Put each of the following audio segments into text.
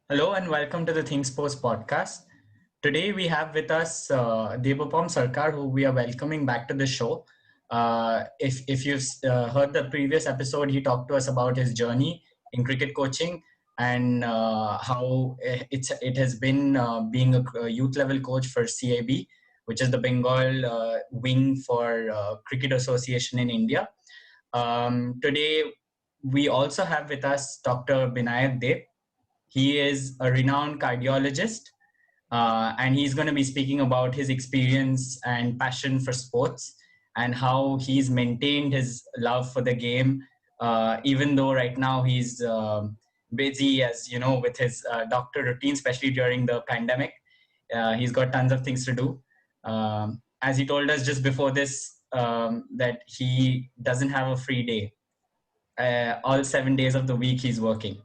Hello and welcome to the Think Sports podcast. Today we have with us Debopam Sarkar, who we are welcoming back to the show. If you've heard the previous episode, he talked to us about his journey in cricket coaching and how it has been being a youth level coach for CAB, which is the Bengal wing for Cricket Association in India. Today we also have with us Dr Binayak Deb. He is a renowned cardiologist, and he's going to be speaking about his experience and passion for sports and how he's maintained his love for the game, even though right now he's busy, as you know, with his doctor routine, especially during the pandemic. He's got tons of things to do. As he told us just before this, that he doesn't have a free day. All 7 days of the week he's working.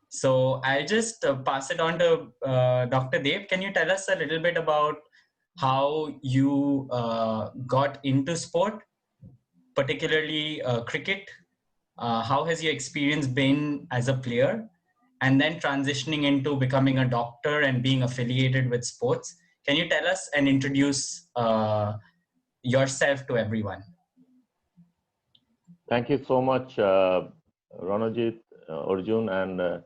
So I'll just pass it on to Dr. Deb. Can you tell us a little bit about how you got into sport, particularly cricket? How has your experience been as a player? And then transitioning into becoming a doctor and being affiliated with sports. Can you tell us and introduce yourself to everyone? Thank you so much, Ranajit, Arjun, and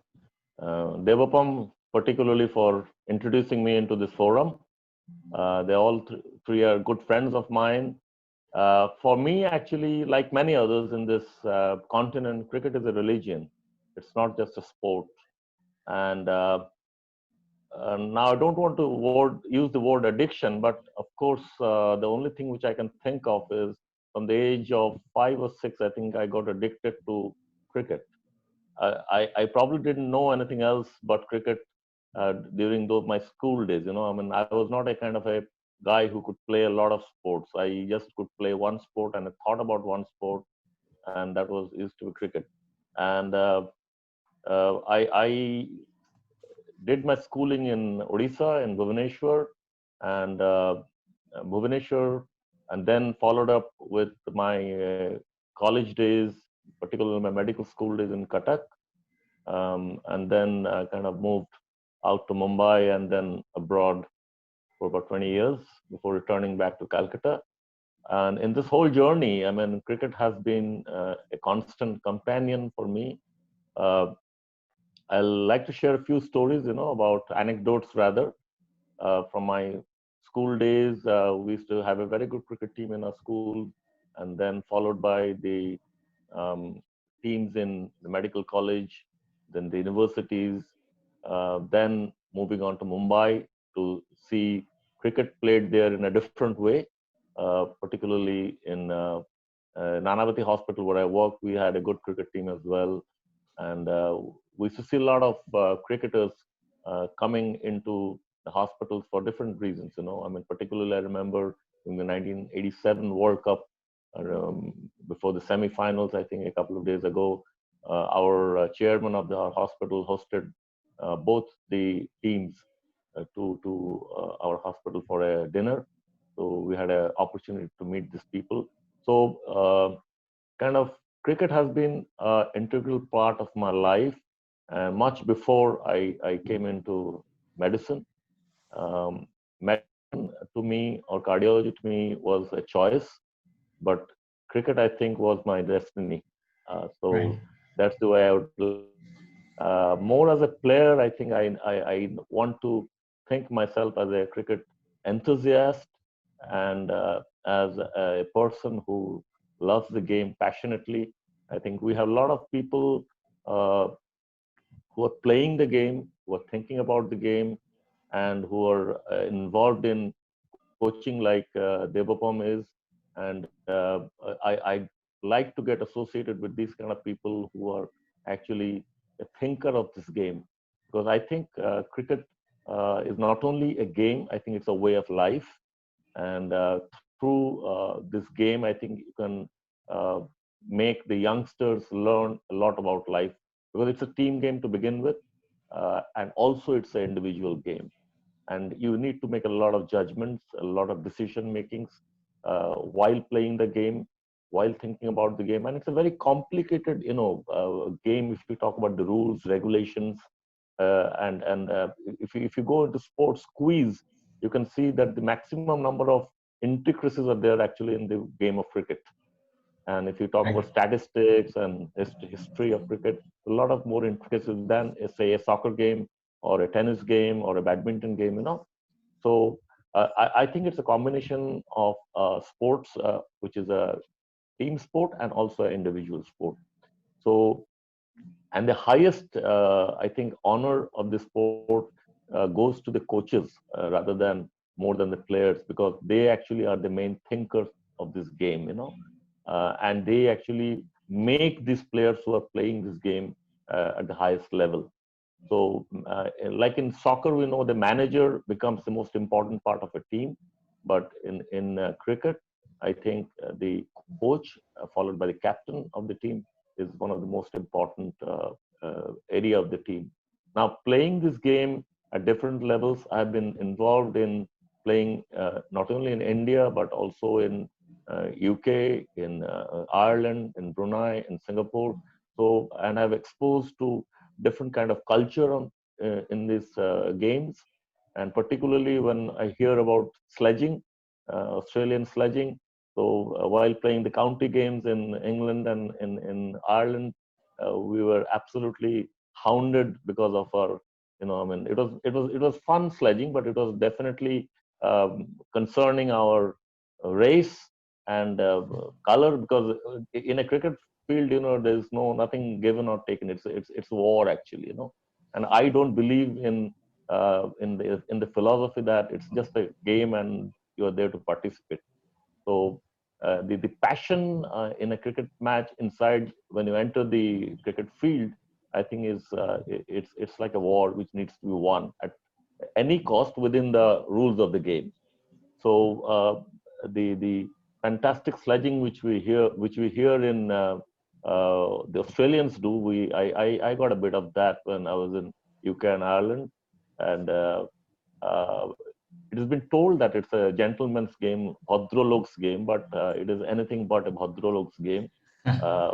Debopam, particularly for introducing me into this forum. They all three are good friends of mine. For me, actually, like many others in this continent, cricket is a religion. It's not just a sport. And now I don't want to use the word addiction, but of course, the only thing which I can think of is from the age of 5 or 6, I think I got addicted to cricket. I probably didn't know anything else but cricket during my school days. I mean, I was not a kind of a guy who could play a lot of sports. I just could play one sport and I thought about one sport, and that was used to be cricket. And I did my schooling in Odisha, in Bhubaneswar, and Bhubaneswar, and then followed up with my college days, particularly my medical school days in Cuttack, and then kind of moved out to Mumbai and then abroad for about 20 years before returning back to Calcutta. And in this whole journey, I mean, cricket has been a constant companion for me. Uh, I'll like to share a few stories, about anecdotes rather, from my school days. We used to have a very good cricket team in our school, and then followed by the um, teams in the medical college, then the universities, then moving on to Mumbai to see cricket played there in a different way, particularly in Nanavati Hospital where I worked. We had a good cricket team as well, and we used to see a lot of cricketers coming into the hospitals for different reasons. I mean, particularly I remember in the 1987 World Cup, before the semi-finals, I think a couple of days ago, our chairman of the hospital hosted both the teams to our hospital for a dinner. So we had an opportunity to meet these people. So kind of cricket has been an integral part of my life, much before I came into medicine. Medicine to me or cardiology to me was a choice, but cricket I think was my destiny. Right. So that's the way I would. More as a player, I think I want to think myself as a cricket enthusiast and as a person who loves the game passionately. I think we have a lot of people uh, who are playing the game, who are thinking about the game, and who are involved in coaching like Debopam is. And I like to get associated with these kind of people who are actually a thinker of this game. Because I think cricket is not only a game, I think it's a way of life. And through this game, I think you can uh, make the youngsters learn a lot about life because it's a team game to begin with, and also it's an individual game, and you need to make a lot of judgments, a lot of decision makings while playing the game, while thinking about the game. And it's a very complicated game if you talk about the rules, regulations, And if you go into sports quiz, you can see that the maximum number of intricacies are there actually in the game of cricket. And if you talk Right. about statistics and history of cricket, a lot of more intricacies than, say, a soccer game or a tennis game or a badminton game, So I think it's a combination of sports, which is a team sport and also an individual sport. So, and the highest, I think, honor of the sport goes to the coaches rather than more than the players, because they actually are the main thinkers of this game, and they actually make these players who are playing this game at the highest level. So, like in soccer, we know the manager becomes the most important part of a team, but in cricket, I think the coach, followed by the captain of the team, is one of the most important area of the team. Now, playing this game at different levels, I've been involved in playing not only in India but also in UK, in Ireland, in Brunei, in Singapore. So, and I've exposed to different kind of culture in these games, and particularly when I hear about sledging, Australian sledging. So while playing the county games in England and in Ireland, we were absolutely hounded because of our, I mean, it was fun sledging, but it was definitely concerning our race and color, because in a cricket field, there's nothing given or taken. It's war actually, and I don't believe in the philosophy that it's just a game and you're there to participate. So the passion in a cricket match inside when you enter the cricket field, I think it's like a war which needs to be won at any cost within the rules of the game. So the fantastic sledging which we hear in the Australians do, I got a bit of that when I was in UK and Ireland, and uh, it has been told that it's a gentleman's game, Bhadralok's game, but it is anything but a Bhadralok's game. Uh,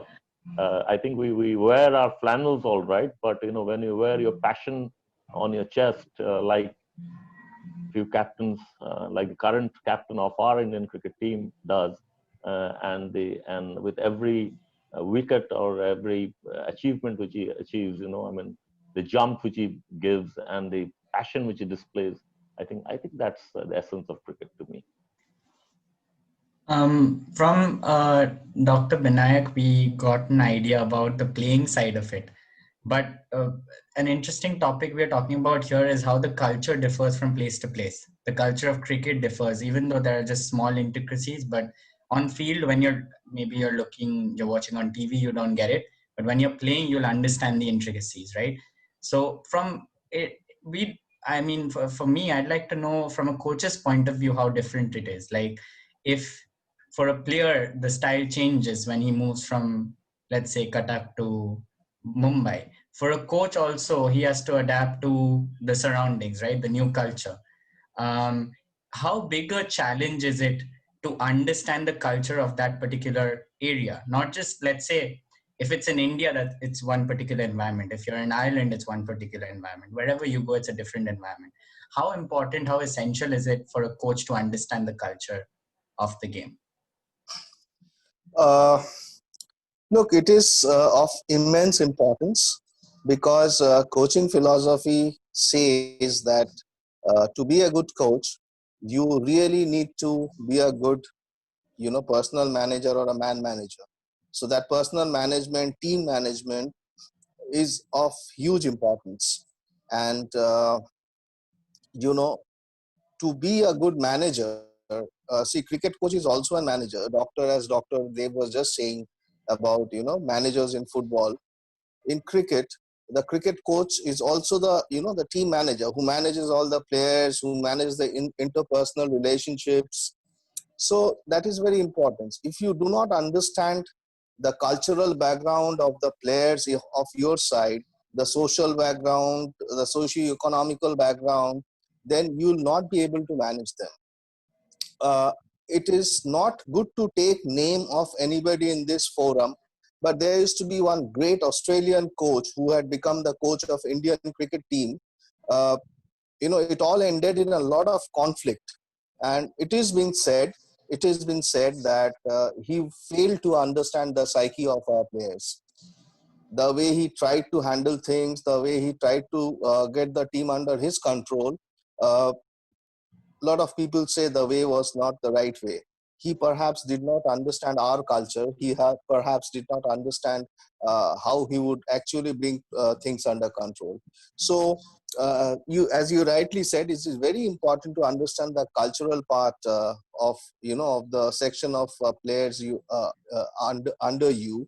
I think we wear our flannels all right, but when you wear your passion on your chest, like few captains, like the current captain of our Indian cricket team does, and with every wicket or every achievement which he achieves, I mean, the jump which he gives and the passion which he displays, I think that's the essence of cricket to me. From Dr. Binayak, we got an idea about the playing side of it. But an interesting topic we're talking about here is how the culture differs from place to place. The culture of cricket differs, even though there are just small intricacies. But on field, when you're watching on TV, you don't get it. But when you're playing, you'll understand the intricacies, right? So from it, I mean, for me, I'd like to know from a coach's point of view how different it is. Like, if for a player, the style changes when he moves from, let's say, Cuttack to Mumbai. For a coach also, he has to adapt to the surroundings, right? The new culture. Um, how big a challenge is it to understand the culture of that particular area? Not just, let's say, if it's in India, that it's one particular environment. If you're in Ireland, it's one particular environment. Wherever you go, it's a different environment. How important, how essential is it for a coach to understand the culture of the game? Uh, Look, it is of immense importance because coaching philosophy says that to be a good coach, you really need to be a good, personal manager or a man manager. So that personal management, team management is of huge importance. And, to be a good manager, see, cricket coach is also a manager. As Dr. Deb was just saying about, managers in football. In cricket, the cricket coach is also the team manager who manages all the players, who manages the interpersonal relationships. So that is very important. If you do not understand the cultural background of the players of your side, the social background, the socio-economical background, then you will not be able to manage them. uh, it is not good to take name of anybody in this forum, But there used to be one great Australian coach who had become the coach of Indian cricket team. Uh, it all ended in a lot of conflict, and it has been said that he failed to understand the psyche of our players. The way he tried to handle things, the way he tried to get the team under his control, uh, a lot of people say the way was not the right way. He perhaps did not understand our culture. Perhaps did not understand how he would actually bring things under control. So, as you rightly said, it is very important to understand the cultural part of the section of players under you.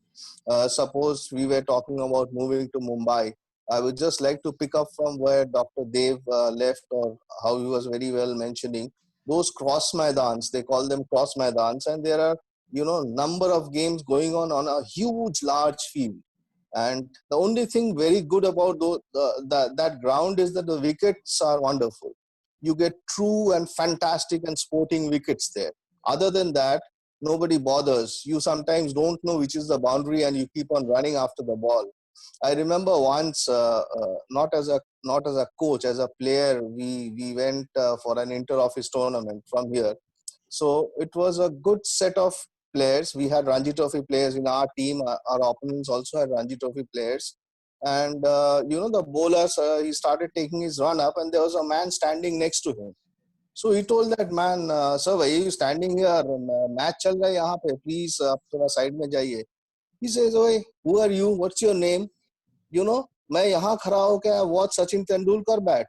Suppose we were talking about moving to Mumbai. I would just like to pick up from where Dr. Deb left, or how he was very well mentioning those cross maidans. They call them cross maidans, and there are number of games going on a huge, large field. And the only thing very good about that ground is that the wickets are wonderful. You get true and fantastic and sporting wickets there. Other than that, nobody bothers. You sometimes don't know which is the boundary, and you keep on running after the ball. I remember once, not as a coach, as a player, we went for an inter-office tournament from here. So it was a good set of players. We had Ranji Trophy players in our team. Our opponents also had Ranji Trophy players. And the bowlers, he started taking his run up, and there was a man standing next to him. So he told that man, sir, why are you standing here? Match chal raha hai yahan pe. Please, आप थोड़ा side में जाइए. He says, "Oi, who are you? What's your name?" मैं यहाँ खड़ा होकर I watch Sachin Tendulkar bat.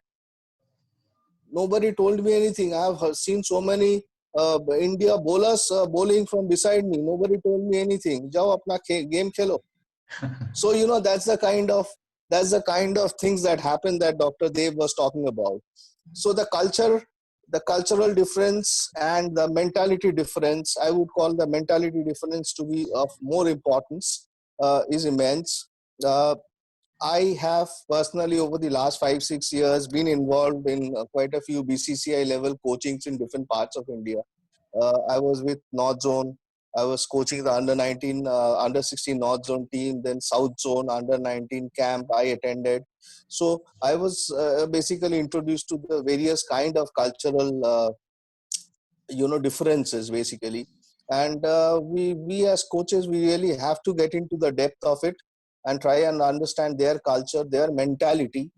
Nobody told me anything. I have seen so many India bowlers bowling from beside me. Nobody told me anything. जाओ अपना game Khelo. So that's the kind of things that happen that Dr. Deb was talking about. So the cultural difference and the mentality difference, I would call the mentality difference to be of more importance, is immense. Uh, I have personally, over the last 5-6 years, been involved in quite a few BCCI level coachings in different parts of India. I was with North Zone. I was coaching the under 19, under 16 North Zone team, then South Zone under 19 camp I attended. So I was basically introduced to the various kind of cultural differences basically. And we as coaches, we really have to get into the depth of it and try and understand their culture, their mentality.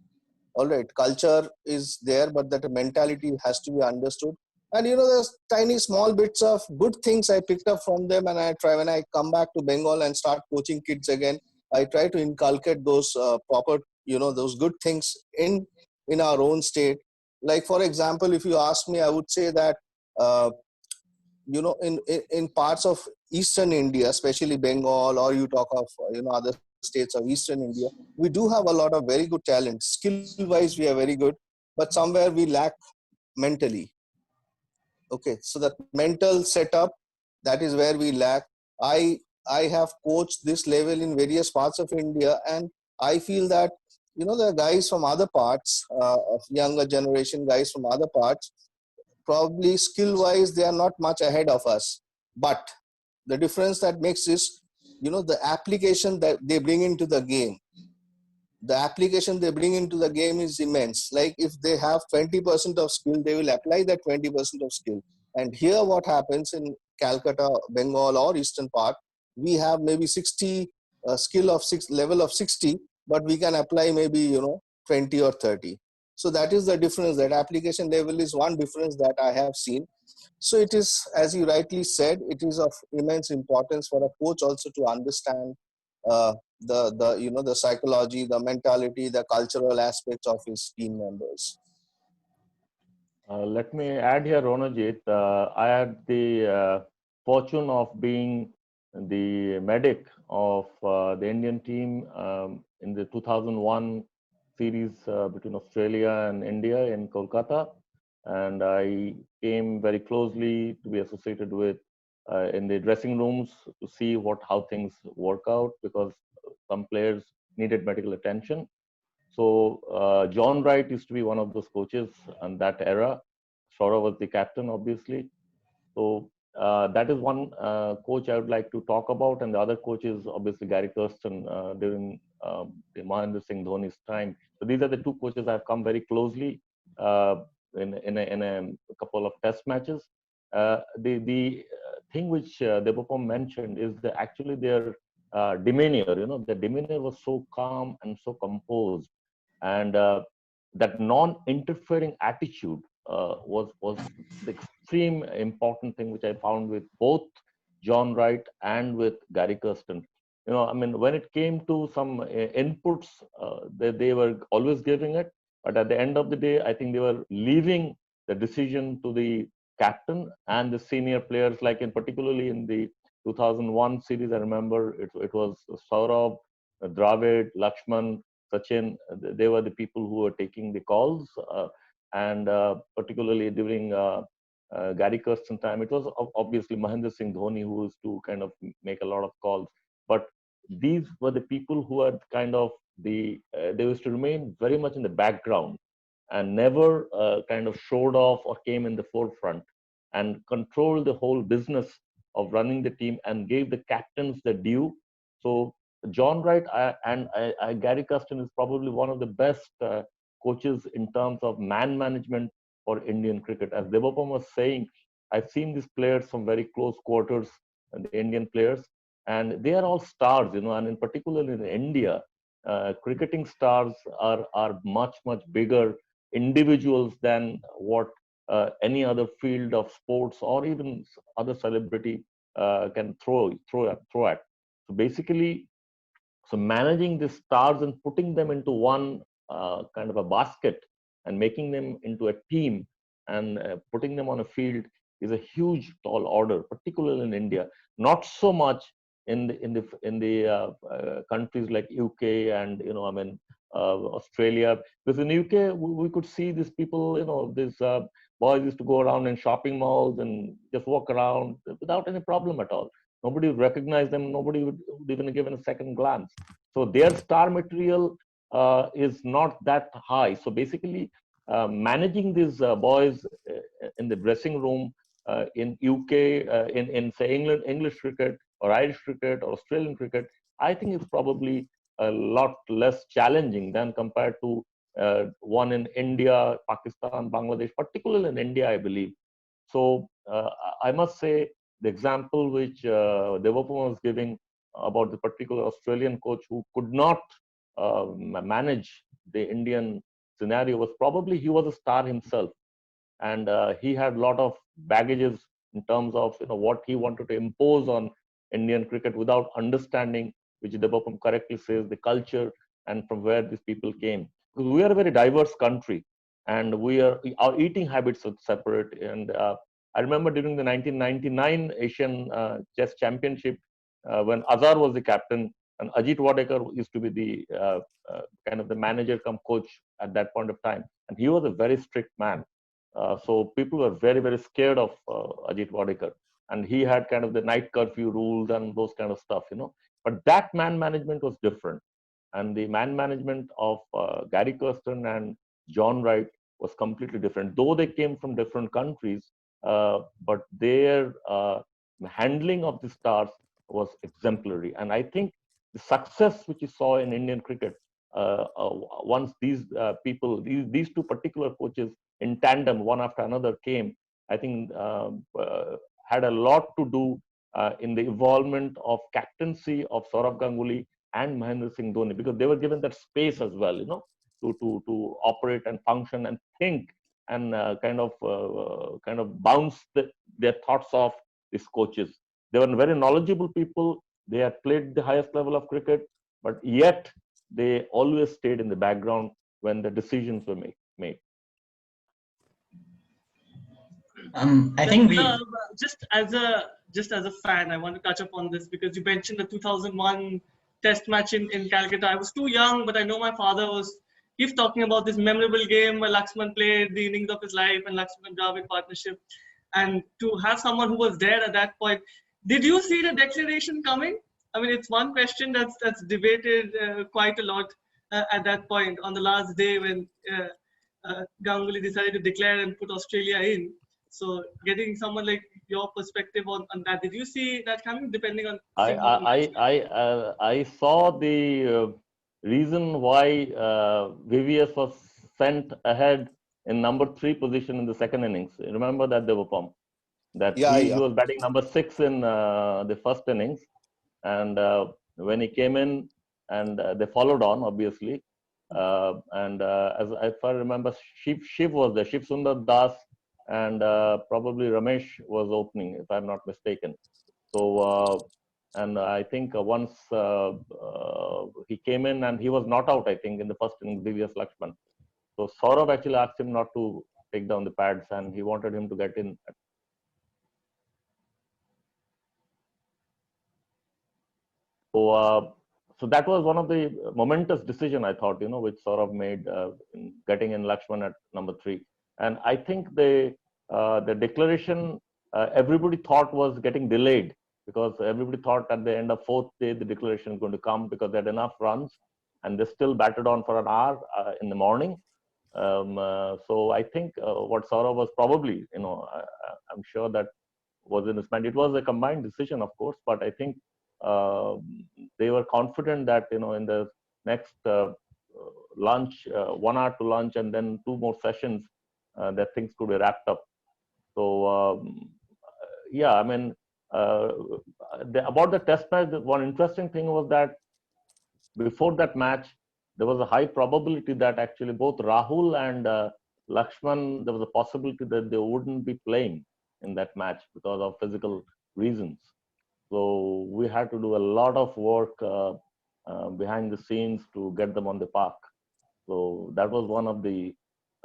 All right, culture is there, but that mentality has to be understood. And there's tiny small bits of good things I picked up from them, and I try, when I come back to Bengal and start coaching kids again, I try to inculcate those proper, those good things in our own state. Like, for example, if you ask me, I would say that uh, in parts of eastern India, especially Bengal, or you talk of other states of eastern India, we do have a lot of very good talent. Skill wise, we are very good, but somewhere we lack mentally. Okay, so that mental setup, that is where we lack. I i have coached this level in various parts of India, and I feel that the guys from other parts, of younger generation guys from other parts, probably skill wise they are not much ahead of us. But the difference that makes is the application that they bring into the game. The application they bring into the game is immense. Like, if they have 20% of skill, they will apply that 20% of skill. And here what happens in Calcutta, Bengal, or eastern part, we have maybe 60 skill of level of 60, but we can apply maybe 20 or 30. So that is the difference. That application level is one difference that I have seen. So it is, as you rightly said, it is of immense importance for a coach also to understand the psychology, the mentality, the cultural aspects of his team members. Let me add here, Ronajit. I had the fortune of being the medic of the Indian team in the 2001 series between Australia and India in Kolkata. And I came very closely to be associated with in the dressing rooms to see how things work out, because some players needed medical attention. So John Wright used to be one of those coaches in that era. Saurav was the captain, obviously. So that is one coach I would like to talk about, and the other coach is obviously Gary Kirsten during the Mahendra Singh Dhoni's time. So these are the two coaches I've come very closely in a couple of test matches. The thing which Debopam mentioned is actually their demeanor. The demeanor was so calm and so composed, and that non-interfering attitude was the extreme important thing which I found with both John Wright and with Gary Kirsten. I mean, when it came to some inputs, they were always giving it, but at the end of the day, I think they were leaving the decision to the captain and the senior players. Like in particularly in the 2001 series, I remember it was Saurabh, Dravid, Lakshman, Sachin. They were the people who were taking the calls, and particularly during Gary Kirsten time, it was obviously Mahendra Singh Dhoni who used to kind of make a lot of calls. But these were the people who had kind of they used to remain very much in the background and never kind of showed off or came in the forefront and controlled the whole business of running the team and gave the captains the due. So John Wright and Gary Kirsten is probably one of the best coaches in terms of man management for Indian cricket. As Debopam was saying, I've seen these players from very close quarters, the Indian players, and they are all stars, and in particular in India, cricketing stars are much bigger individuals than what any other field of sports or even other celebrity can throw at. So basically, so managing the stars and putting them into one kind of a basket and making them into a team and putting them on a field is a huge tall order, particularly in India. Not so much in the countries like UK and Australia. Because in UK we could see these people, these boys used to go around in shopping malls and just walk around without any problem at all. Nobody would recognize them. Nobody would even give it a second glance. So their star material is not that high. So basically, managing these boys in the dressing room in UK, in say English cricket or Irish cricket or Australian cricket, I think it's probably a lot less challenging than compared to one in India, Pakistan, Bangladesh, particularly in India, I believe. So I must say the example which Debopam was giving about the particular Australian coach who could not manage the Indian scenario was probably he was a star himself, and he had a lot of baggages in terms of what he wanted to impose on Indian cricket without understanding, which Debopam correctly says, the culture and from where these people came. Because we are a very diverse country, and our eating habits are separate. And I remember during the 1999 Asian Chess Championship, when Azhar was the captain and Ajit Wadekar used to be the kind of the manager come coach at that point of time, and he was a very strict man. So people were very scared of Ajit Wadekar, and he had kind of the night curfew rules and those kind of stuff. But that man management was different, and the man management of Gary Kirsten and John Wright was completely different. Though they came from different countries, but their handling of the stars was exemplary. And I think the success which you saw in Indian cricket once these people, these two particular coaches in tandem, one after another came, I think had a lot to do in the involvement of captaincy of Saurabh Ganguly and Mahendra Singh Dhoni, because they were given that space as well, to operate and function and think and kind of bounce their thoughts off these coaches. They were very knowledgeable people. They had played the highest level of cricket, but yet they always stayed in the background when the decisions were made. I think just as a fan, I want to touch upon this because you mentioned the 2001 Test match in Calcutta. I was too young, but I know my father keeps talking about this memorable game where Lakshman played the innings of his life and Lakshman Dravid partnership. And to have someone who was there at that point, did you see the declaration coming? I mean, it's one question that's debated quite a lot at that point on the last day when Ganguly decided to declare and put Australia in. So getting someone like your perspective on that, did you see that coming? Depending on I seeing how the match went? I saw the reason why VVS was sent ahead in number 3 position in the second innings. Remember that, Debopam? That Yeah, he yeah. was batting number 6 in the first innings, and when he came in, and they followed on, obviously, and as if I remember, Shiv was there, Shiv Sundar Das, and probably Ramesh was opening, if I'm not mistaken. So and I think once he came in, and he was not out, I think, in the first inning, VVS Lakshman. So Saurabh actually asked him not to take down the pads, and he wanted him to get in. So that was one of the momentous decision, I thought, which Saurabh made in getting in Lakshman at number 3. And I think the declaration everybody thought was getting delayed, because everybody thought at the end of 4th day the declaration is going to come, because they had enough runs, and they still batted on for an hour in the morning. So I think what Saurabh was probably, I'm sure that was in his mind. It was a combined decision, of course, but I think uh, they were confident that in the next lunch, 1 hour to lunch, and then 2 more sessions, that things could be wrapped up. So yeah, I mean, uh, about the test match, one interesting thing was that before that match, there was a high probability that actually both Rahul and Lakshman, there was a possibility that they wouldn't be playing in that match because of physical reasons. So we had to do a lot of work behind the scenes to get them on the park. So that was one of the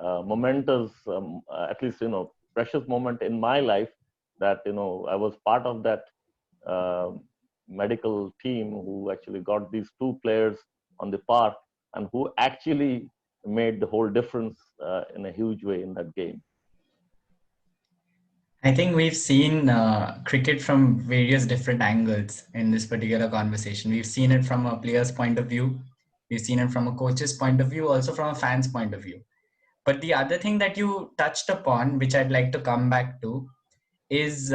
momentous, at least precious moment in my life, that I was part of that uh, medical team who actually got these 2 players on the park, and who actually made the whole difference in a huge way in that game. I think we've seen cricket from various different angles in this particular conversation. We've seen it from a player's point of view. We've seen it from a coach's point of view, also from a fan's point of view. But the other thing that you touched upon, which I'd like to come back to, is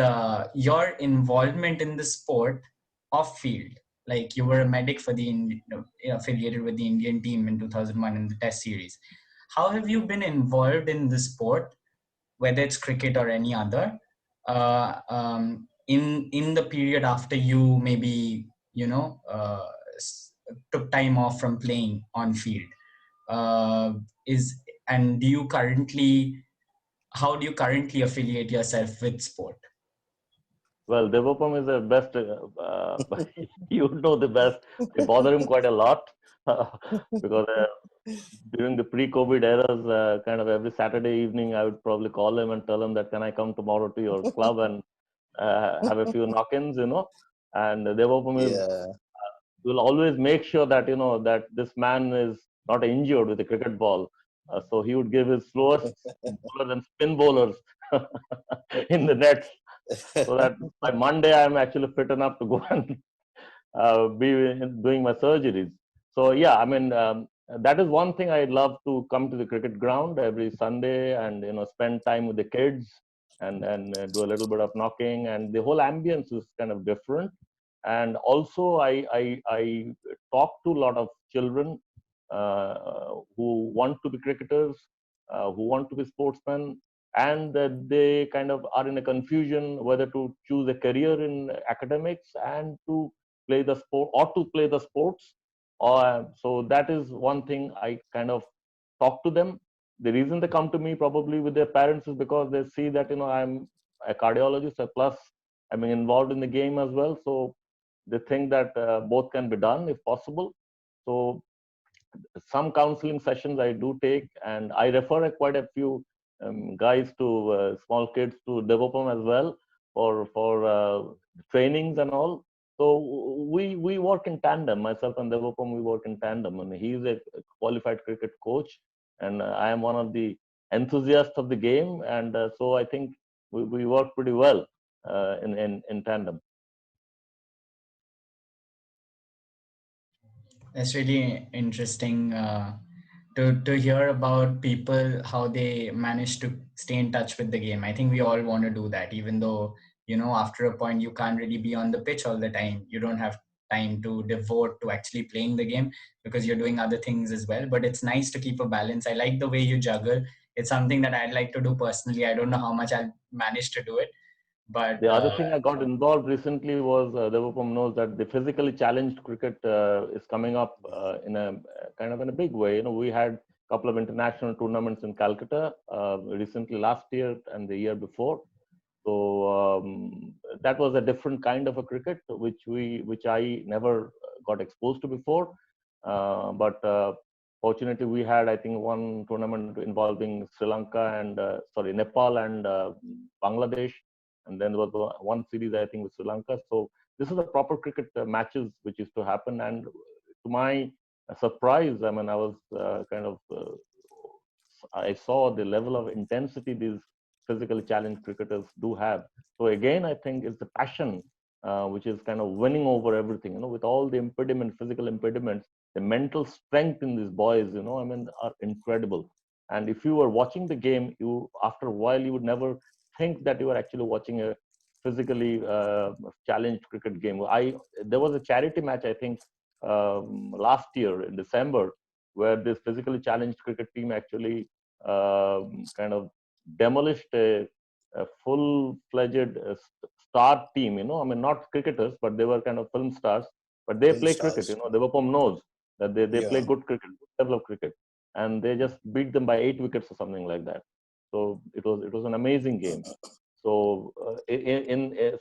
your involvement in the sport off field. Like you were a medic for affiliated with the Indian team in 2001 in the Test series. How have you been involved in the sport, whether it's cricket or any other, in the period after you maybe took time off from playing on field? Is and do you currently How do you currently affiliate yourself with sport? Well, Devopam is the best. You know the best. I bother him quite a lot because during the pre-COVID eras, kind of every Saturday evening, I would probably call him and tell him that, can I come tomorrow to your club and have a few knock-ins, And Devopam Yeah. will always make sure that that this man is not injured with a cricket ball. So he would give his slowest bowlers and spin bowlers in the nets, so that by Monday I'm actually fit enough to go and be doing my surgeries. So yeah, I mean, that is one thing I'd love to come to the cricket ground every Sunday and spend time with the kids and do a little bit of knocking, and the whole ambience is kind of different. And also I talk to a lot of children who want to be cricketers, who want to be sportsmen, and that they kind of are in a confusion whether to choose a career in academics and to play the sport, or to play the sports. So that is one thing I kind of talk to them. The reason they come to me probably with their parents is because they see that I'm a cardiologist, plus I'm involved in the game as well. So they think that both can be done if possible. So some counseling sessions I do take, and I refer quite a few guys to small kids to Debopam as well for trainings and all. So we work in tandem. Myself and Debopam, we work in tandem. I mean, he's a qualified cricket coach, and I am one of the enthusiasts of the game, and so I think we work pretty well in tandem. That's really interesting. to hear about people how they manage to stay in touch with the game. I think we all want to do that, even though after a point you can't really be on the pitch all the time. You don't have time to devote to actually playing the game because you're doing other things as well. But it's nice to keep a balance. I like the way you juggle. It's something that I'd like to do personally. I don't know how much I'll manage to do it, but The other thing I got involved recently was Debopam knows that the physically challenged cricket is coming up in a kind of in a big way. We had a couple of international tournaments in Calcutta recently last year and the year before. So that was a different kind of a cricket which I never got exposed to before. But fortunately, we had I think one tournament involving Sri Lanka and Nepal and Bangladesh, and then there was one series I think with Sri Lanka. So this is a proper cricket matches which used to happen, and to my surprise, I mean I was I saw the level of intensity these physically challenged cricketers do have. So again, I think it's the passion which is kind of winning over everything. With all the physical impediments, the mental strength in these boys, I mean, are incredible. And if you were watching the game, after a while you would never think that you were actually watching a physically challenged cricket game. There was a charity match I think last year in December where this physically challenged cricket team actually kind of demolished a full-fledged star team. I mean, not cricketers, but they were kind of film stars. But they Film play cricket. stars. Debopam knows that they play Yeah. good cricket, good level of cricket, and they just beat them by 8 wickets or something like that. So it was an amazing game. So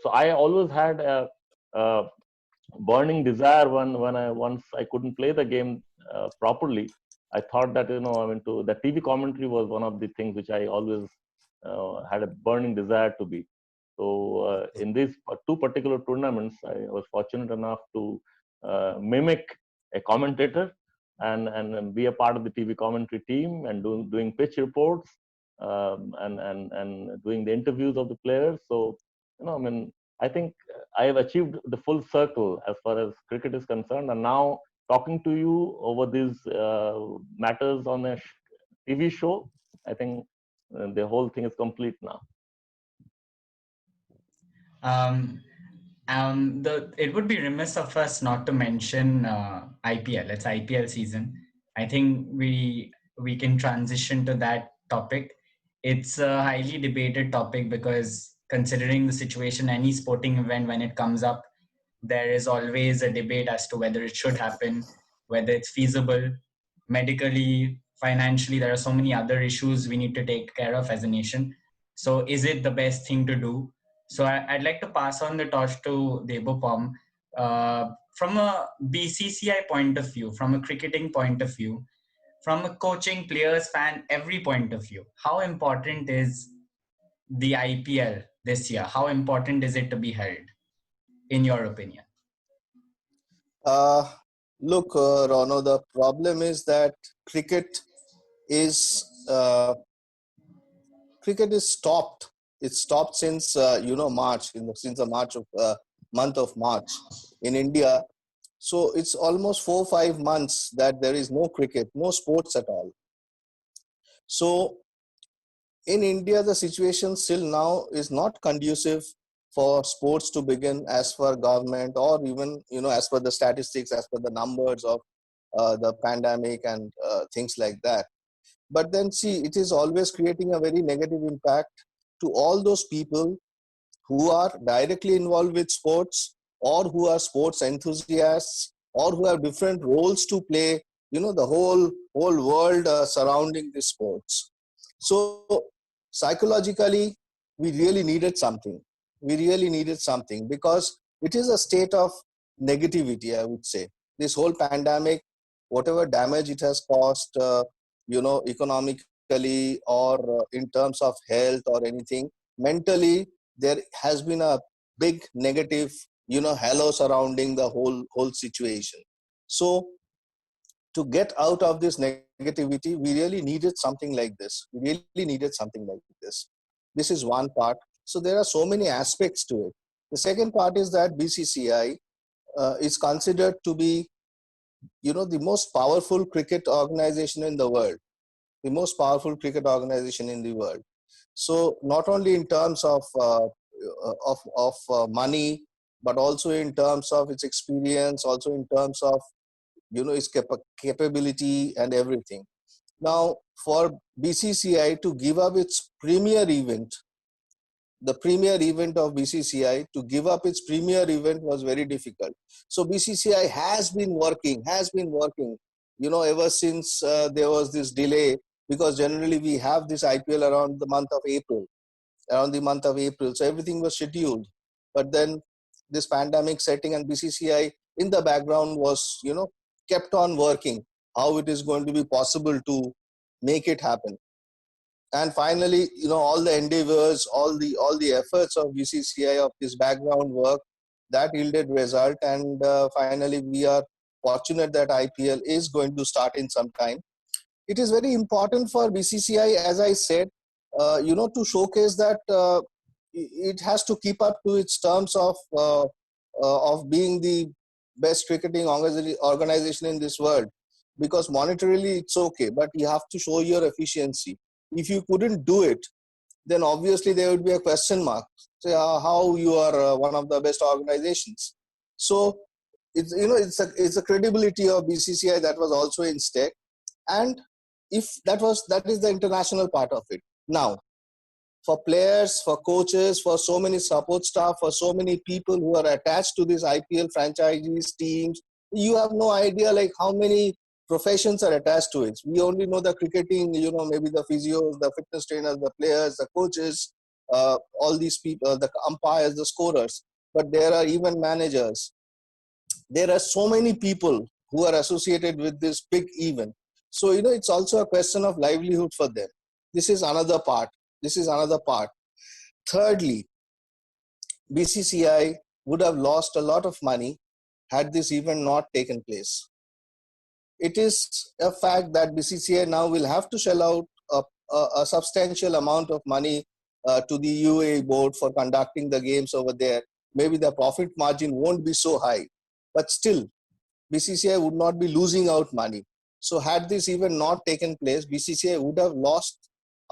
so I always had a burning desire once I couldn't play the game properly. I thought that I mean to the TV commentary was one of the things which I always had a burning desire to be. So in these two particular tournaments, I was fortunate enough to mimic a commentator and be a part of the TV commentary team and doing pitch reports and doing the interviews of the players. So I mean I think I have achieved the full circle as far as cricket is concerned, and now talking to you over these matters on a TV show, I think the whole thing is complete now. um, it would be remiss of us not to mention IPL. It's IPL season. I think we can transition to that topic. It's a highly debated topic because considering the situation, any sporting event when it comes up, there is always a debate as to whether it should happen, whether it's feasible, medically, financially. There are so many other issues we need to take care of as a nation. So, is it the best thing to do? So, I'd like to pass on the torch to Debopam. From a BCCI point of view, from a cricketing point of view, from a coaching, players, fan, every point of view, how important is the IPL this year? How important is it to be held, in your opinion? Uh, Look, Rono, the problem is that cricket is stopped. It stopped since March, since the month of March in India. So it's almost 4 5 months that there is no cricket, no sports at all. So in India, the situation still now is not conducive for sports to begin as per government, or even as per the statistics, as per the numbers of the pandemic and things like that. But then see, it is always creating a very negative impact to all those people who are directly involved with sports, or who are sports enthusiasts, or who have different roles to play, the whole world surrounding the sports. So psychologically, we really needed something. We really needed something because it is a state of negativity, I would say. This whole pandemic, whatever damage it has caused, economically, or in terms of health or anything, mentally, there has been a big negative, halo surrounding the whole situation. So to get out of this negativity, we really needed something like this. We really needed something like this. This is one part. So there are so many aspects to it. The second part is that BCCI is considered to be the most powerful cricket organization in the world, the most powerful cricket organization in the world. So not only in terms of money, but also in terms of its experience, also in terms of its capability and everything. Now, for BCCI to give up its premier event, the premier event of BCCI, to give up its premier event was very difficult. So BCCI has been working, ever since there was this delay, because generally we have this IPL around the month of April, So everything was scheduled. But then this pandemic setting, and BCCI in the background was, kept on working how it is going to be possible to make it happen. And finally, all the endeavors, all the efforts of BCCI, of this background work, that yielded result. And finally, we are fortunate that IPL is going to start in some time. It is very important for BCCI, as I said, to showcase that it has to keep up to its terms of being the best cricketing organization in this world. Because monetarily it's okay, but you have to show your efficiency. If you couldn't do it, then obviously there would be a question mark. Say how you are one of the best organizations. So it's a credibility of BCCI that was also in stake. And if that is the international part of it. Now, for players, for coaches, for so many support staff, for so many people who are attached to these IPL franchises, teams, you have no idea like how many professions are attached to it. We only know the cricketing, maybe the physios, the fitness trainers, the players, the coaches, all these people, the umpires, the scorers. But there are even managers. There are so many people who are associated with this big event. So, it's also a question of livelihood for them. This is another part. Thirdly, BCCI would have lost a lot of money had this event not taken place. It is a fact that BCCI now will have to shell out a substantial amount of money to the UAE board for conducting the games over there. Maybe the profit margin won't be so high, but still, BCCI would not be losing out money. So had this event not taken place, BCCI would have lost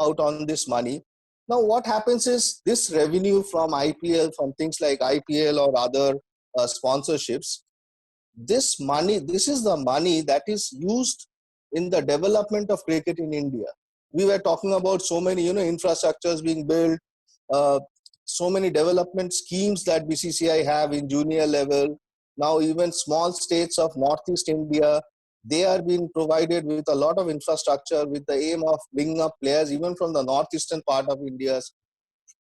out on this money. Now what happens is this revenue from IPL, from things like IPL or other sponsorships, this is the money that is used in the development of cricket in India. We were talking about so many infrastructures being built, so many development schemes that BCCI have in junior level. Now even small states of Northeast India, they are being provided with a lot of infrastructure with the aim of bringing up players even from the northeastern part of India,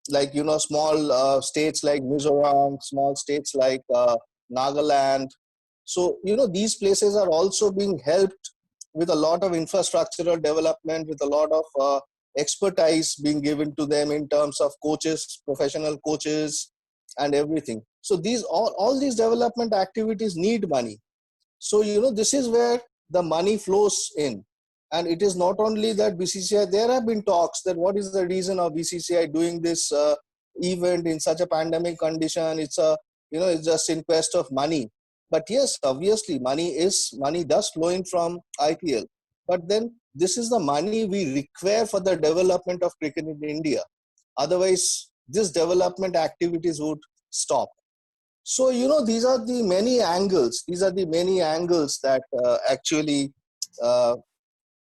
like small states like Mizoram, small states like Nagaland. So these places are also being helped with a lot of infrastructural development, with a lot of expertise being given to them in terms of coaches, professional coaches, and everything. So all these development activities need money. So this is where the money flows in. And it is not only that BCCI, there have been talks that what is the reason of BCCI doing this event in such a pandemic condition. It's just in quest of money. But yes, obviously money does flow in from IPL. But then this is the money we require for the development of cricket in India. Otherwise, this development activities would stop. So, these are the many angles. That actually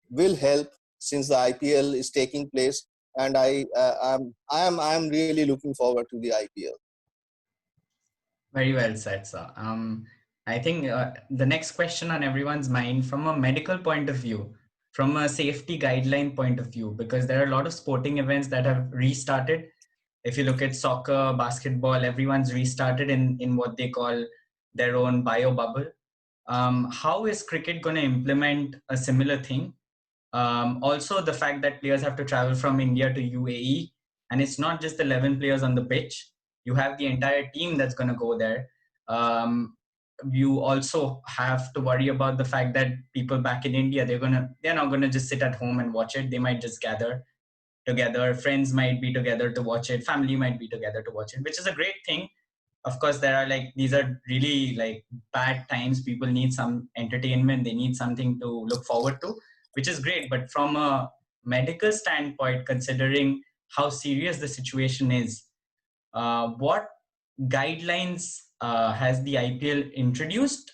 will help since the IPL is taking place. And I am really looking forward to the IPL. Very well said, sir. I think the next question on everyone's mind, from a medical point of view, from a safety guideline point of view, because there are a lot of sporting events that have restarted. If you look at soccer, basketball, everyone's restarted in what they call their own bio bubble. How is cricket going to implement a similar thing? Also, the fact that players have to travel from India to UAE, and it's not just 11 players on the pitch. You have the entire team that's going to go there. You also have to worry about the fact that people back in India, they're not going to just sit at home and watch it. They might just gather together. Friends might be together to watch it. Family might be together to watch it, which is a great thing. of course there are like, these are really like bad times. People need some entertainment, they need something to look forward to, which is great. But from a medical standpoint, considering how serious the situation is, what guidelines has the IPL introduced,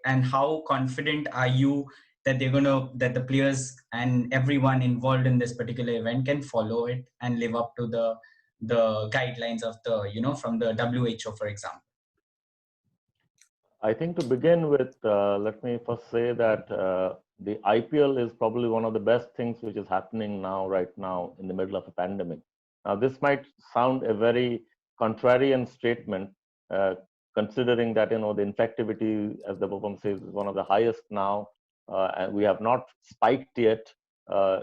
and how confident are you that that the players and everyone involved in this particular event can follow it and live up to the guidelines of the, from the WHO, for example? I think to begin with, let me first say that the IPL is probably one of the best things which is happening right now in the middle of a pandemic. Now, this might sound a very contrarian statement, considering that, the infectivity, as Debopam says, is one of the highest now, and we have not spiked yet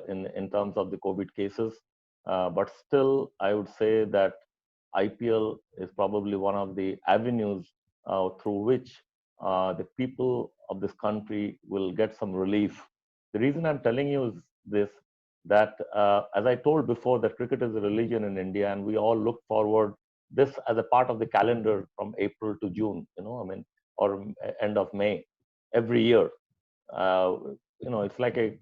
in terms of the COVID cases. But still, I would say that IPL is probably one of the avenues through which the people of this country will get some relief. The reason I'm telling you is this, that as I told before, that cricket is a religion in India, and we all look forward this as a part of the calendar from April to June, or end of May every year. It's like a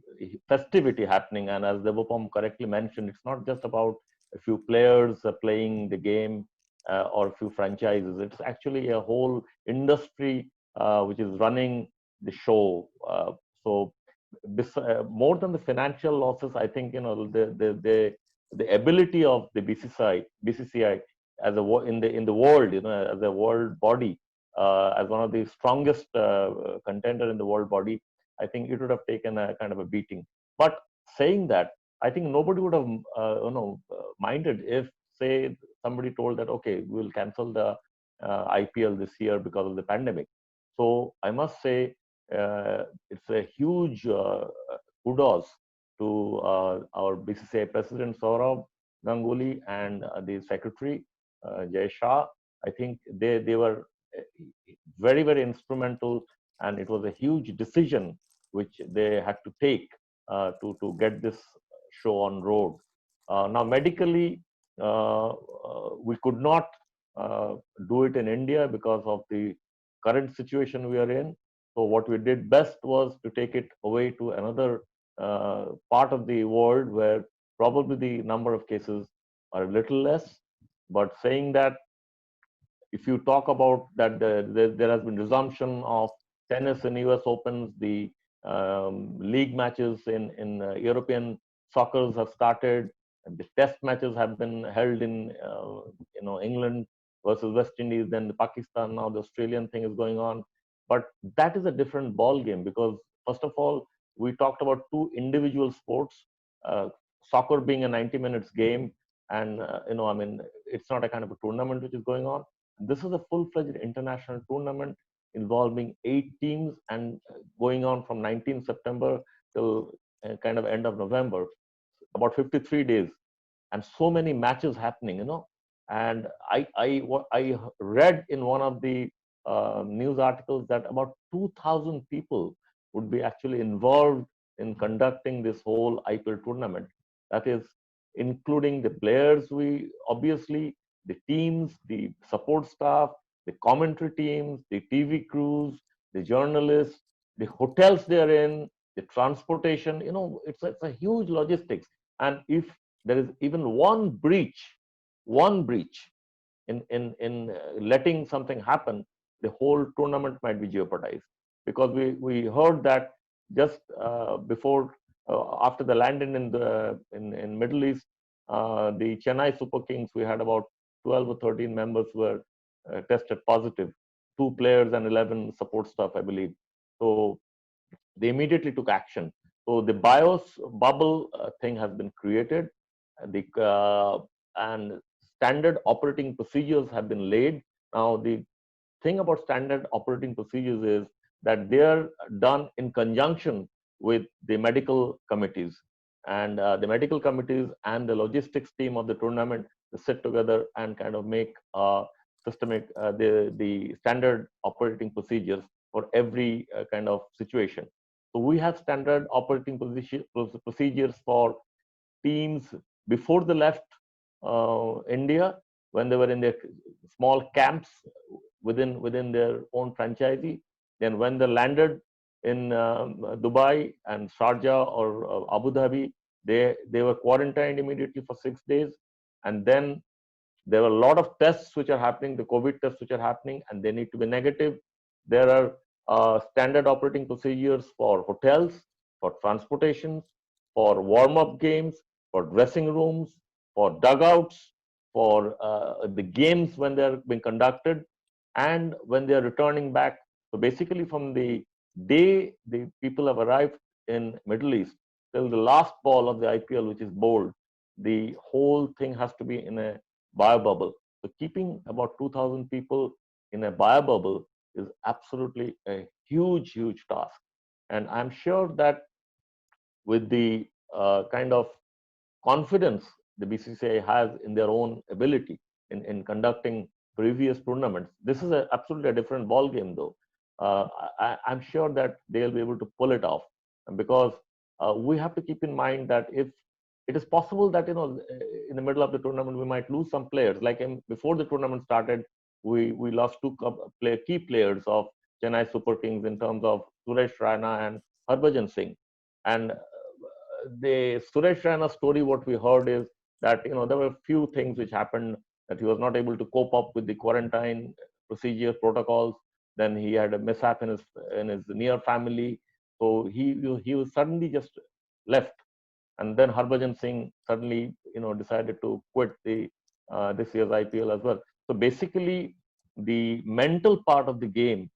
festivity happening. And as Debopam correctly mentioned, it's not just about a few players playing the game or a few franchises. It's actually a whole industry which is running the show. So this, more than the financial losses, I think, the ability of the BCCI as in the world, as a world body, as one of the strongest contender in the world body, I think it would have taken a kind of a beating. But saying that, I think nobody would have minded if, say, somebody told that, okay, we'll cancel the IPL this year because of the pandemic. So I must say it's a huge kudos to our BCCI president Saurabh Ganguly and the secretary Jay Shah. I think they were very, very instrumental, and it was a huge decision which they had to take to get this show on road. Now, medically, we could not do it in India because of the current situation we are in. So what we did best was to take it away to another part of the world where probably the number of cases are a little less. But saying that, if you talk about that, there has been resumption of tennis in US Opens, the league matches in European soccers have started, and the test matches have been held in England versus West Indies, then the Pakistan, now the Australian thing is going on. But that is a different ball game, because first of all, we talked about two individual sports, soccer being a 90 minutes game, and it's not a kind of a tournament which is going on. This is a full-fledged international tournament involving 8 teams and going on from 19 September till kind of end of November, about 53 days, and so many matches happening, And I read in one of the news articles that about 2,000 people would be actually involved in conducting this whole IPL tournament. That is, including the players, obviously, the teams, the support staff, the commentary teams, the TV crews, the journalists, the hotels they're in, the transportation. It's a huge logistics. And if there is even one breach in letting something happen, the whole tournament might be jeopardized. Because we heard that just before, after the landing in Middle East, the Chennai Super Kings, we had about 12 or 13 members were tested positive, 2 players and 11 support staff, I believe. So they immediately took action. So the BIOS bubble thing has been created, and standard operating procedures have been laid. Now, the thing about standard operating procedures is that they are done in conjunction with the medical committees, and the medical committees and the logistics team of the tournament sit together and kind of make systemic the standard operating procedures for every kind of situation. So we have standard operating procedures for teams before they left India, when they were in their small camps within their own franchisee. Then when they landed in Dubai and Sharjah or Abu Dhabi, they were quarantined immediately for 6 days. And then there are a lot of tests which are happening, the COVID tests which are happening, and they need to be negative. There are standard operating procedures for hotels, for transportations, for warm-up games, for dressing rooms, for dugouts, for the games when they're being conducted, and when they're returning back. So basically, from the day the people have arrived in Middle East till the last ball of the IPL, which is bowled, the whole thing has to be in a bio bubble. So keeping about 2,000 people in a bio bubble is absolutely a huge task. And I'm sure that with the kind of confidence the BCCI has in their own ability in conducting previous tournaments, this is absolutely a different ball game though. I'm sure that they'll be able to pull it off, because we have to keep in mind that if it is possible that in the middle of the tournament we might lose some players. Like before the tournament started, we lost two key players of Chennai Super Kings in terms of Suresh Raina and Harbhajan Singh. And the Suresh Raina story, what we heard is that there were a few things which happened, that he was not able to cope up with the quarantine procedure protocols. Then he had a mishap in his near family, so he was suddenly just left. And then Harbhajan Singh suddenly decided to quit the this year's IPL as well. So basically, the mental part of the game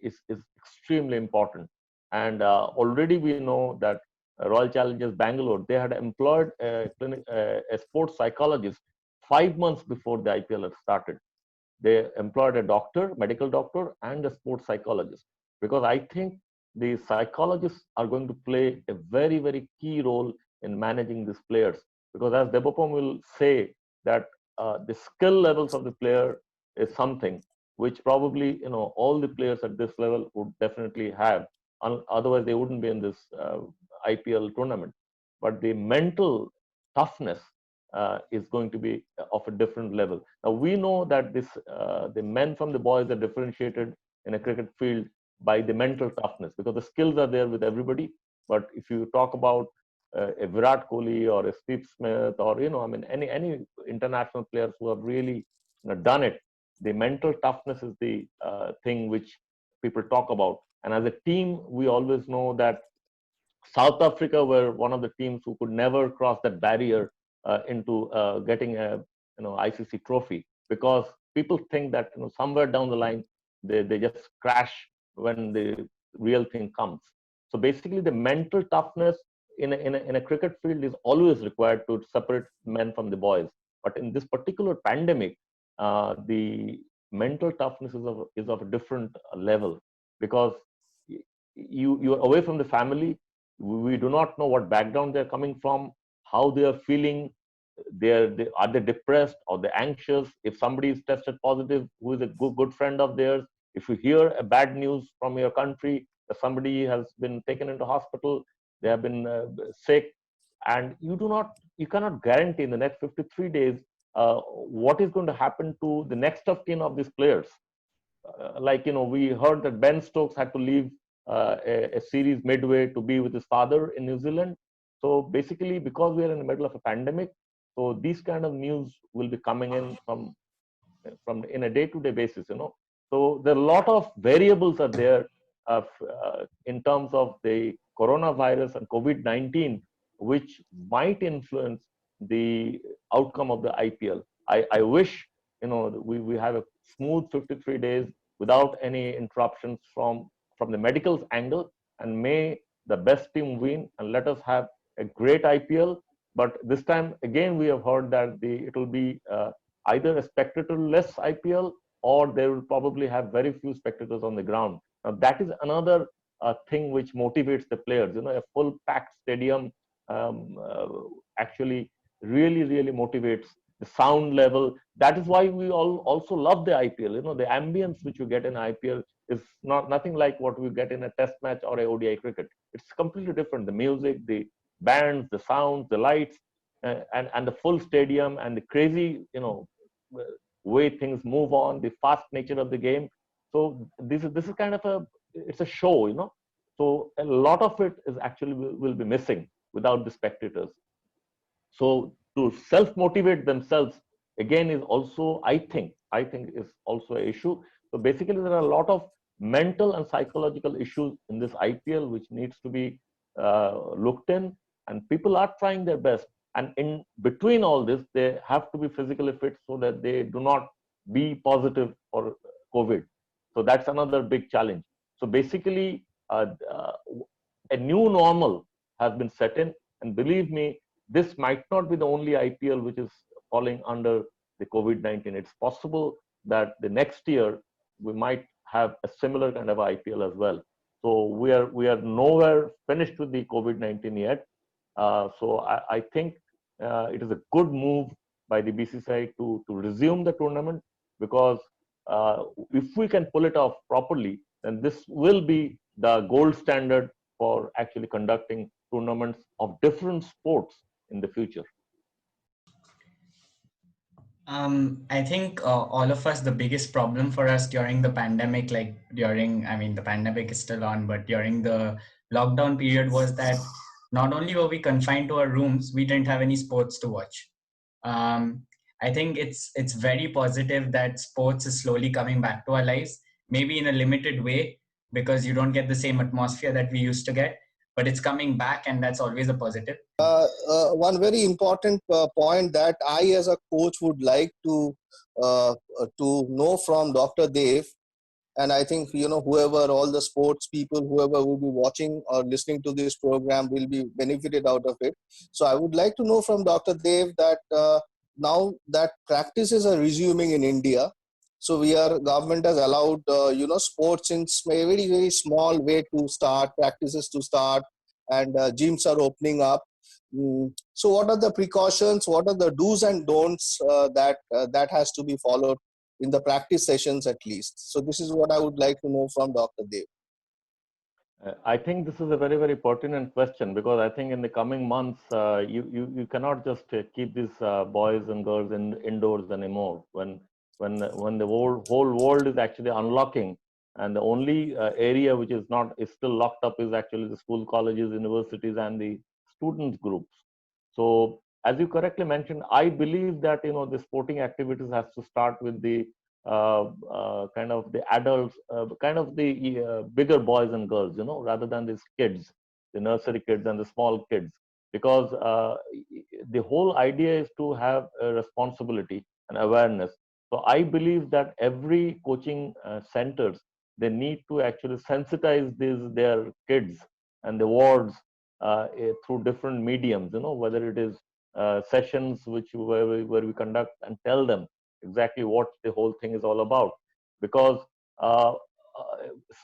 is extremely important. And already we know that Royal Challengers Bangalore, they had employed a sports psychologist 5 months before the IPL had started. They employed a doctor, medical doctor, and a sports psychologist, because I think the psychologists are going to play a very key role in managing these players. Because as Debopam will say, that the skill levels of the player is something which probably all the players at this level would definitely have. Otherwise, they wouldn't be in this IPL tournament. But the mental toughness is going to be of a different level. Now we know that the men from the boys are differentiated in a cricket field by the mental toughness, because the skills are there with everybody. But if you talk about a Virat Kohli or a Steve Smith, or any international players who have really done it, the mental toughness is the thing which people talk about. And as a team, we always know that South Africa were one of the teams who could never cross that barrier into getting a ICC trophy, because people think that somewhere down the line they just crash when the real thing comes. So basically, the mental toughness in a cricket field is always required to separate men from the boys. But in this particular pandemic, the mental toughness is of a different level, because you're away from the family. We do not know what background they're coming from, how they are feeling. Are they depressed or they anxious? If somebody is tested positive, who is a good friend of theirs, if you hear a bad news from your country that somebody has been taken into hospital, they have been sick, and you cannot guarantee in the next 53 days what is going to happen to the next of kin of these players. We heard that Ben Stokes had to leave a series midway to be with his father in New Zealand. So basically, because we are in the middle of a pandemic, so these kind of news will be coming in from in a day-to-day basis. So there are a lot of variables are there in terms of the coronavirus and COVID-19, which might influence the outcome of the IPL. I wish we have a smooth 53 days without any interruptions from the medicals angle, and may the best team win and let us have a great IPL. But this time again, we have heard that it will be either a spectator-less IPL, or they will probably have very few spectators on the ground. Now that is another thing which motivates the players. A full packed stadium actually really motivates. The sound level. That is why we all also love the IPL. The ambience which you get in IPL is nothing like what we get in a test match or a ODI cricket. It's completely different. The music, the bands, the sounds, the lights, and the full stadium, and the crazy way things move on, the fast nature of the game. So this is kind of it's a show, So a lot of it is actually will be missing without the spectators. So to self-motivate themselves again is also, I think is also an issue. So basically there are a lot of mental and psychological issues in this IPL which needs to be looked in, and people are trying their best. And in between all this, they have to be physically fit so that they do not be positive for COVID. So that's another big challenge. So basically, a new normal has been set in, and believe me, this might not be the only IPL which is falling under the COVID-19. It's possible that the next year we might have a similar kind of IPL as well. So we are nowhere finished with the COVID-19 yet. So I think it is a good move by the BCCI to resume the tournament, because if we can pull it off properly, then this will be the gold standard for actually conducting tournaments of different sports in the future. I think all of us, the biggest problem for us during the pandemic, the pandemic is still on, but during the lockdown period was that not only were we confined to our rooms, we didn't have any sports to watch. Um, I think it's very positive that sports is slowly coming back to our lives, maybe in a limited way, because you don't get the same atmosphere that we used to get, but it's coming back, and that's always a positive. One very important point that I, as a coach, would like to know from Dr. Deb, and I think whoever, all the sports people, whoever will be watching or listening to this program will be benefited out of it. So I would like to know from Dr. Deb that now that practices are resuming in India, so government has allowed sports in a very very small way to start, practices to start, and gyms are opening up. So what are the precautions? What are the do's and don'ts that has to be followed in the practice sessions at least? So this is what I would like to know from Dr. Deb. I think this is a very, very pertinent question, because I think in the coming months, you cannot just keep these boys and girls indoors anymore. When the whole world is actually unlocking, and the only area which is still locked up is actually the school, colleges, universities, and the students groups. So as you correctly mentioned, I believe that the sporting activities has to start with the kind of the adults, kind of the bigger boys and girls, rather than these kids, the nursery kids and the small kids, because the whole idea is to have a responsibility and awareness. So I believe that every coaching centers, they need to actually sensitize their kids and the wards through different mediums, whether it is sessions where we conduct and tell them exactly what the whole thing is all about. Because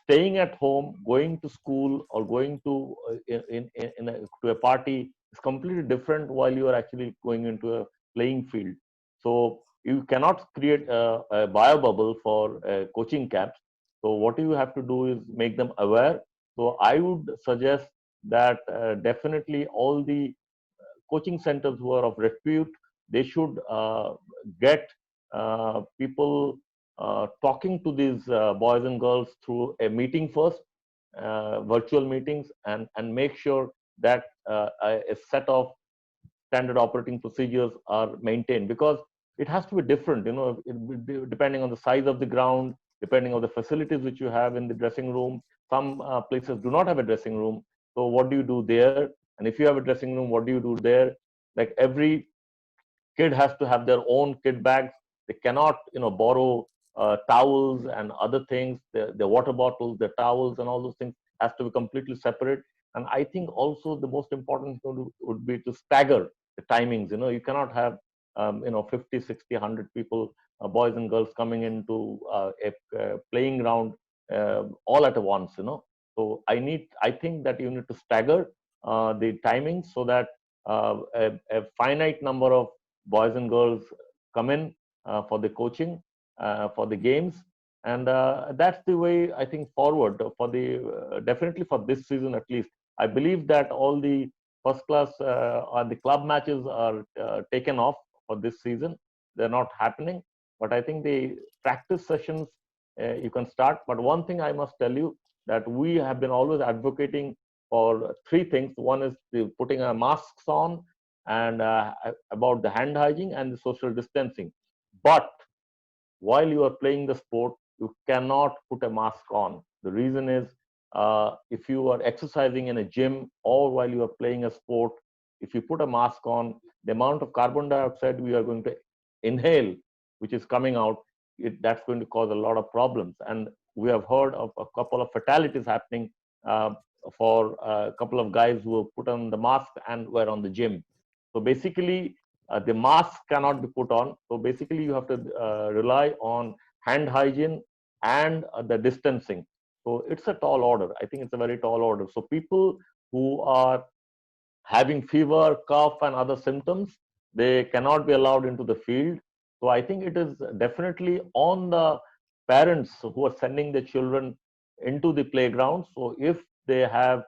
staying at home, going to school, or going to to a party is completely different while you are actually going into a playing field. So you cannot create a bio bubble for coaching camps. So what you have to do is make them aware. So I would suggest that definitely all the coaching centers who are of repute, they should get people talking to these boys and girls through a meeting first, virtual meetings, and make sure that a set of standard operating procedures are maintained, because it has to be different, depending on the size of the ground, depending on the facilities which you have in the dressing room. Some places do not have a dressing room. So what do you do there? And if you have a dressing room, what do you do there? Like every kid has to have their own kit bags. They cannot, borrow towels and other things. The water bottles, the towels, and all those things has to be completely separate. And I think also the most important thing would be to stagger the timings. You cannot have 50, 60, 100 people, boys and girls, coming into a playing ground all at once. So I think that you need to stagger the timings, so that a finite number of boys and girls come in for the coaching, for the games, and that's the way I think forward for the definitely for this season at least. I believe that all the first class or the club matches are taken off for this season. They're not happening. But I think the practice sessions you can start. But one thing I must tell you, that we have been always advocating for three things. One is the putting our masks on, and about the hand hygiene and the social distancing. But while you are playing the sport, you cannot put a mask on. The reason is, if you are exercising in a gym or while you are playing a sport, if you put a mask on, the amount of carbon dioxide we are going to inhale, which is coming out, that's going to cause a lot of problems. And we have heard of a couple of fatalities happening uh, for a couple of guys who have put on the mask and were on the gym. So basically, the mask cannot be put on. So basically, you have to rely on hand hygiene and the distancing. So it's a tall order. I think it's a very tall order. So people who are having fever, cough, and other symptoms, they cannot be allowed into the field. So I think it is definitely on the parents who are sending their children into the playground. So if they have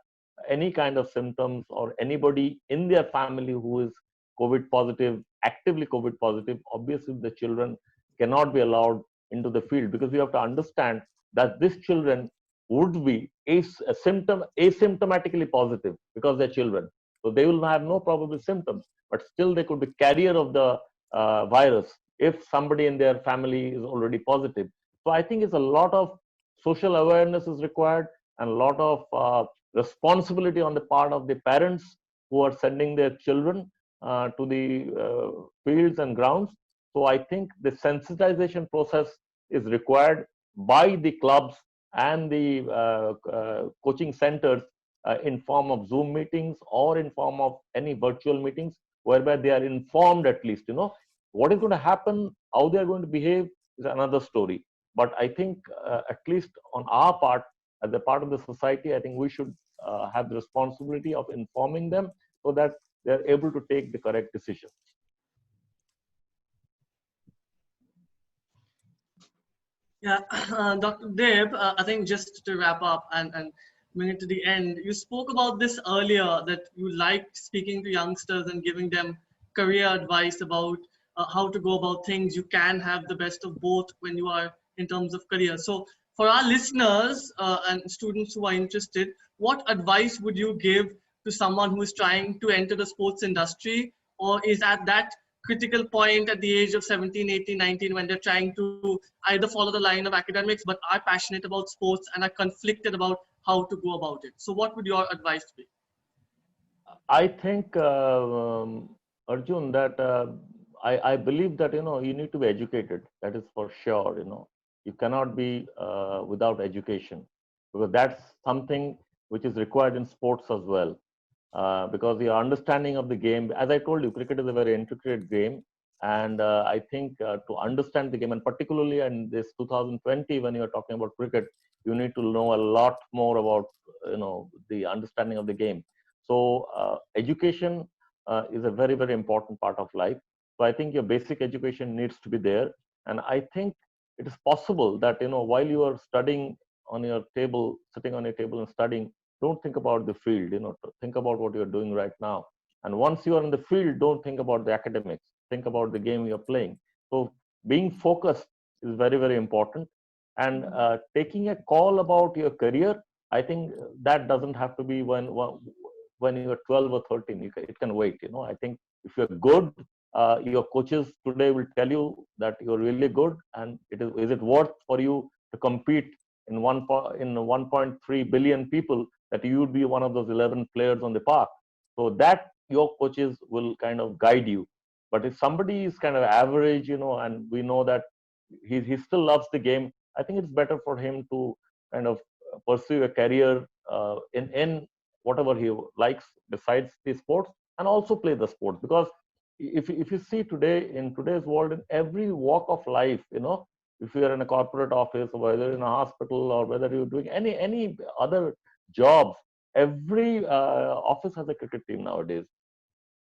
any kind of symptoms, or anybody in their family who is COVID positive, actively COVID positive, obviously the children cannot be allowed into the field, because we have to understand that these children would be asymptomatically positive because they're children. So they will have no probable symptoms, but still they could be carrier of the virus if somebody in their family is already positive. So I think it's a lot of social awareness is required, and a lot of responsibility on the part of the parents who are sending their children to the fields and grounds. So I think the sensitization process is required by the clubs and the coaching centers, in form of Zoom meetings or in form of any virtual meetings, whereby they are informed at least, what is going to happen, how they are going to behave is another story. But I think at least on our part, as a part of the society, I think we should have the responsibility of informing them so that they're able to take the correct decision. Yeah, Dr. Deb, I think just to wrap up and bring it to the end, you spoke about this earlier, that you like speaking to youngsters and giving them career advice about how to go about things. You can have the best of both when you are in terms of career. So, for our listeners and students who are interested, what advice would you give to someone who is trying to enter the sports industry, or is at that critical point at the age of 17, 18, 19, when they're trying to either follow the line of academics but are passionate about sports and are conflicted about how to go about it? So what would your advice be? I think, Arjun, that I believe that, you need to be educated. That is for sure. You cannot be without education, because that's something which is required in sports as well. Because the understanding of the game, as I told you, cricket is a very intricate game. And I think to understand the game, and particularly in this 2020, when you're talking about cricket, you need to know a lot more about, the understanding of the game. So education is a very, very important part of life. So I think your basic education needs to be there. And I think it is possible that, while you are studying on your table, sitting on your table and studying, don't think about the field, think about what you're doing right now. And once you are in the field, don't think about the academics, think about the game you're playing. So being focused is very, very important. And taking a call about your career, I think that doesn't have to be when you're 12 or 13. It can wait. I think if you're good, your coaches today will tell you that you're really good, and is it worth for you to compete in 1.3 billion people, that you would be one of those 11 players on the park. So that your coaches will kind of guide you. But if somebody is kind of average, and we know that he still loves the game, I think it's better for him to kind of pursue a career in whatever he likes besides the sports, and also play the sport. Because if you see today, in today's world, in every walk of life, if you're in a corporate office, or whether in a hospital, or whether you're doing any other jobs, every office has a cricket team nowadays,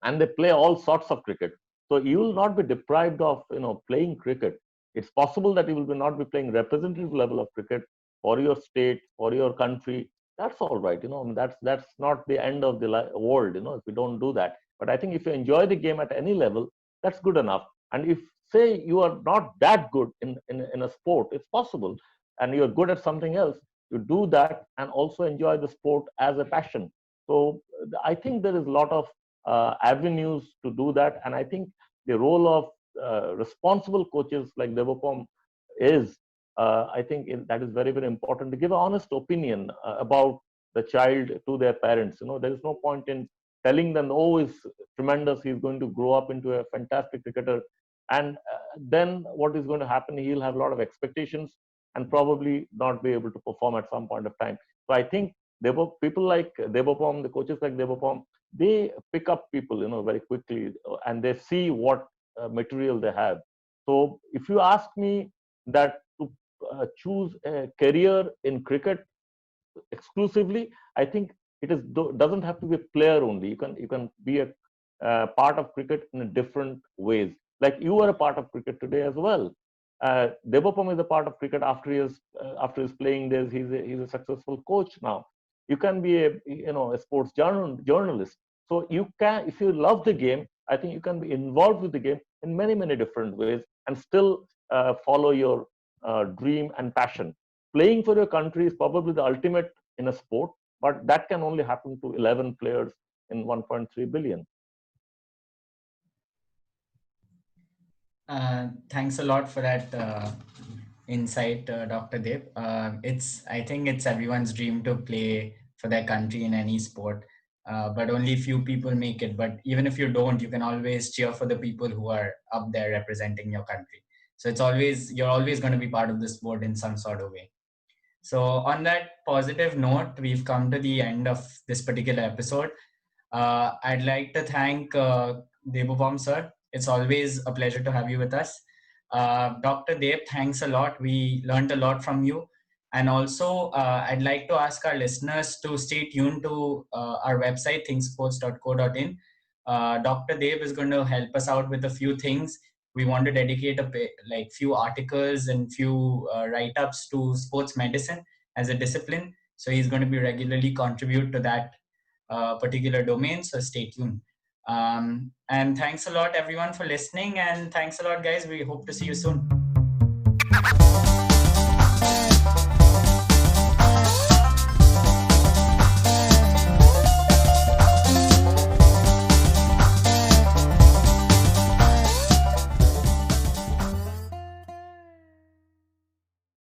and they play all sorts of cricket. So you will not be deprived of playing cricket. It's possible that you will not be playing representative level of cricket for your state, for your country. That's all right. I mean, that's not the end of the world. If we don't do that. But I think if you enjoy the game at any level, that's good enough. And if say you are not that good in a sport. It's possible, and you're good at something else. You do that and also enjoy the sport as a passion. So I think there is a lot of avenues to do that, and I think the role of responsible coaches like Debopam is, I think that is very, very important to give an honest opinion about the child to their parents. There is no point in telling them, oh, he's tremendous, he's going to grow up into a fantastic cricketer. And then what is going to happen? He'll have a lot of expectations and probably not be able to perform at some point of time. So I think people like Debopam, the coaches like Debopam, they pick up people, very quickly, and they see what material they have. So if you ask me that to choose a career in cricket exclusively, I think it doesn't have to be a player only. You can be a part of cricket in different ways. Like you are a part of cricket today as well. Debopam is a part of cricket after his playing days. He's a successful coach now. You can be a sports journalist. So you can, if you love the game, I think you can be involved with the game in many different ways and still follow your dream and passion. Playing for your country is probably the ultimate in a sport, but that can only happen to 11 players in 1.3 billion. Thanks a lot for that insight, Dr. Deb. I think it's everyone's dream to play for their country in any sport, but only few people make it. But even if you don't, you can always cheer for the people who are up there representing your country. So you're always going to be part of the sport in some sort of way. So on that positive note, we've come to the end of this particular episode. I'd like to thank Debopam sir. It's always a pleasure to have you with us. Dr. Deb, thanks a lot. We learned a lot from you. And also, I'd like to ask our listeners to stay tuned to our website, thinksports.co.in. Dr. Deb is going to help us out with a few things. We want to dedicate few articles and few write-ups to sports medicine as a discipline. So he's going to be regularly contribute to that particular domain. So stay tuned. And thanks a lot, everyone, for listening. And thanks a lot, guys. We hope to see you soon.